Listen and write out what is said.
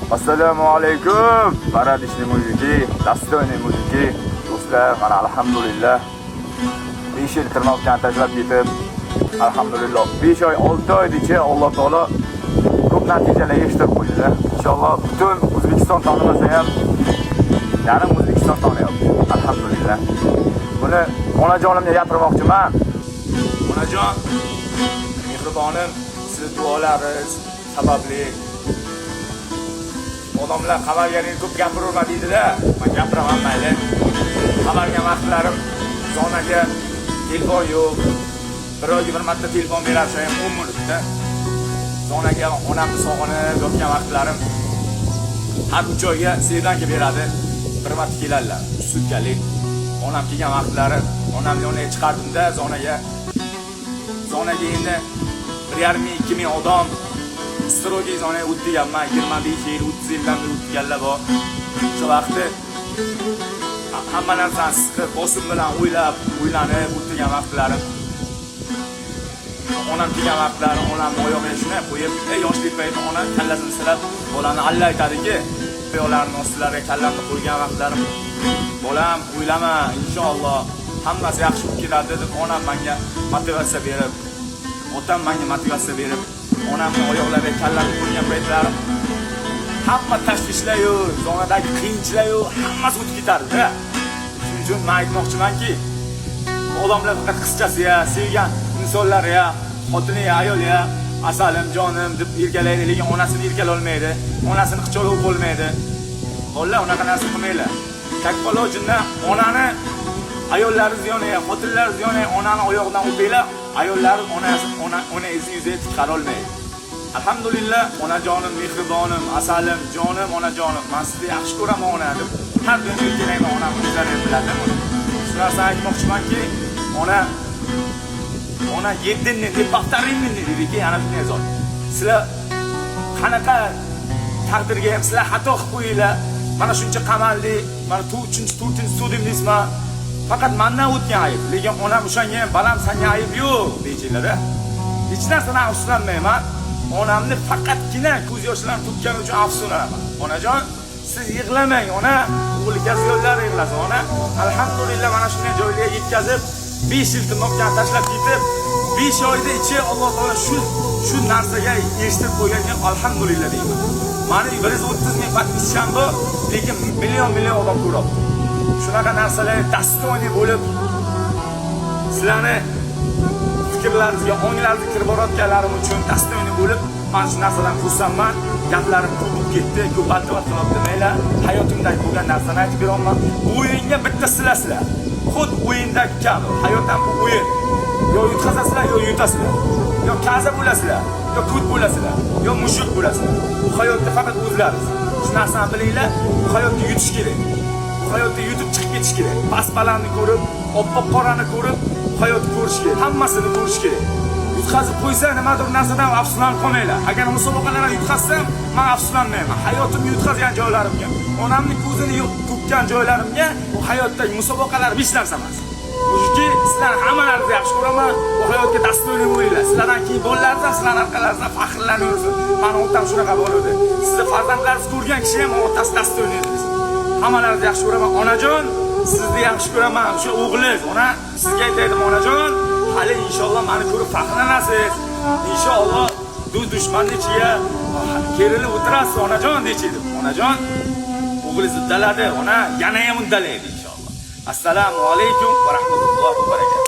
Assalomu alaykum. Paradishli muziki, dastoyniy muziki. Do'stlar, mana alhamdulillah 5 yil tirnoqdan tashlab ketib, alhamdulillah 5 oy 6 oygacha Alloh taolo ko'p natijalar erishtirib qo'ydi. Inshaalloh butun O'zbekiston tanimasa ham, yarim O'zbekiston taniyapti. Alhamdulillah. Buni onajonimga gapirmoqchiman. Onajon, mehribonim, siz duolaringiz sababli odamlar xabarga ko'p gapiraverma deydi-da. Men gapiraman mayli. Xabarga vaqtlarim zonaga telefon yo'q. Bir oyga bir marta telefon berarsa ham 10 minutda. Zonaga onamni sog'inib yotgan vaqtlarim har 3 oyga sedanga beradi. Bir marta keladilar. 3 sutkalik. Onam kelgan vaqtlari onamni yoniga chiqardimda zonaga endi 1,5-2 ming odam Strogiy zonaga o'tganman. 25 yil, 30 yildan beri o'tganlar bor. Shu vaqtda hamma narsani siqib, bosim bilan o'ylanib o'tgan vaqtlarim. Onam kelgan vaqtlari, onamni oyog'iga shunday qo'yib, yoshlik payti onam kallasini silab, bolani alla aytadiki, oyoqlarini ostilariga kallamni qo'ygan vaqtlarim. Bolam, o'ylama, inshaalloh hammasi yaxshi bo'lib ketadi deb onam menga motivatsiya berib, otam menga motivatsiya berib, onamni oyoqlariga kallamni qo'ygan paytlarim hamma tashvishlar-yu, zonadagi qiyinchiliklar-yu, hammasi o'tib ketardi-da. Shuning uchun men aytmoqchimanki, odamlar faqat qisqasi-ya, sevgan insonlar-ya, xotini-ya, ayol-ya, asalim, jonim deb erkalaydi, lekin onasini erkalay olmaydi, onasini qichqirib bo'lmaydi. Bolalar unaqa narsa qilmaylar. Takbolojinda onani ayollaringiz yoniga, xotinlaringiz yoniga onani oyoqdan o'pinglar, ayollar ona izi chiqara olmaydi. Alhamdulillah, onajonim, mehribonim, asalim, jonim, onajonim, men sizni yaxshi ko'raman ona deb har doim erkalayman, onam o'zlari biladi. Shu narsani aytmoqchimanki, ona yedinni deb baqtaringmi dediki, yana shunday zot. Sizlar qanaqa taqdirga ham sizlar xato qilib qo'yinglar. Mana shuncha qamaldi, mana 3-4 studium deysizmi? Faqat mendan o'tgan ayb, lekin onam o'shanga ham balam senga ayb yo'q deychilar-da. Hech narsadan afsuslanmayman. Onamni faqatgina ko'z yoshlarini to'kkani uchun afsuslanaman. Onajon, siz yig'lamang, ona. O'g'liga yo'llar yig'lasin, ona. Alhamdulillah mana shunday joyga yetkazib, 5 yil tirnoqdan tashlab ketib, 5 oyda ichi Alloh taolo shu narsaga erishtirib qo'yganiga alhamdulillah deyman. Mani 130 ming podpisчан bor, lekin million odam ko'ryapti. Shunaqa narsalar dastoyniy bo'lib, sizlarni fikrlaringizga, onglaringizga kirib borayotganlarim uchun dastoyniy bo'lib, men shu narsadan xursandman. Gaplarim ko'p ketdi, ko'p albatta mayli, hayotimdagi bo'lgan narsani aytib beraman. Bu o'yinga bitta sizlar. Xuddi o'yindagi kabi, hayot ham bu o'yin. Yo yutqazasizlar, yo yutasizlar. Yo kaza bo'lasizlar, yo kut bo'lasizlar, yo mushuk bo'lasizlar. Bu hayotda faqat o'zlaringiz. Shu narsani bilinglar, bu hayotda yutish kerak. Bu hayotda yutib chiqib ketish kerak. Past-balandni ko'rib, oppoq-qorani ko'rib, hayotni ko'rish kerak. Hammasini ko'rish kerak. Yutqazib qo'ysa, nimadir narsadan afsuslanib qolmanglar. Agar musobaqalarga yutqazsam, men afsuslanmayman. Hayotimni yutqazgan joylarimga, onamni ko'zini to'kkan joylarimga, bu hayotdagi musobaqalar hech narsa emas. Chunki sizlar hammalaringizni yaxshi ko'raman. Bu hayotga dastoyniy bo'linglar. Sizlardan keyin bolalaringiz sizlar orqalaringizdan faxrlanursiz. Meni otam shunaqa bo'ladi. Sizni farzandlaringiz ko'rgan kishi ham otasi dastoyniy edi. Hammalaringizni yaxshi ko'raman. Onajon, sizni yaxshi ko'raman. O'sha o'g'lingiz, ona sizga aytaydim onajon, hali inshaalloh meni ko'rib faxrlanasiz. Inshaalloh dushmanni ichiga kerilib o'tirasiz onajon deychidim. Onajon, o'g'lingiz uddaladi, ona yana ham uddalaydi inshaalloh. Assalomu alaykum va rahmatullohi va barakatuh.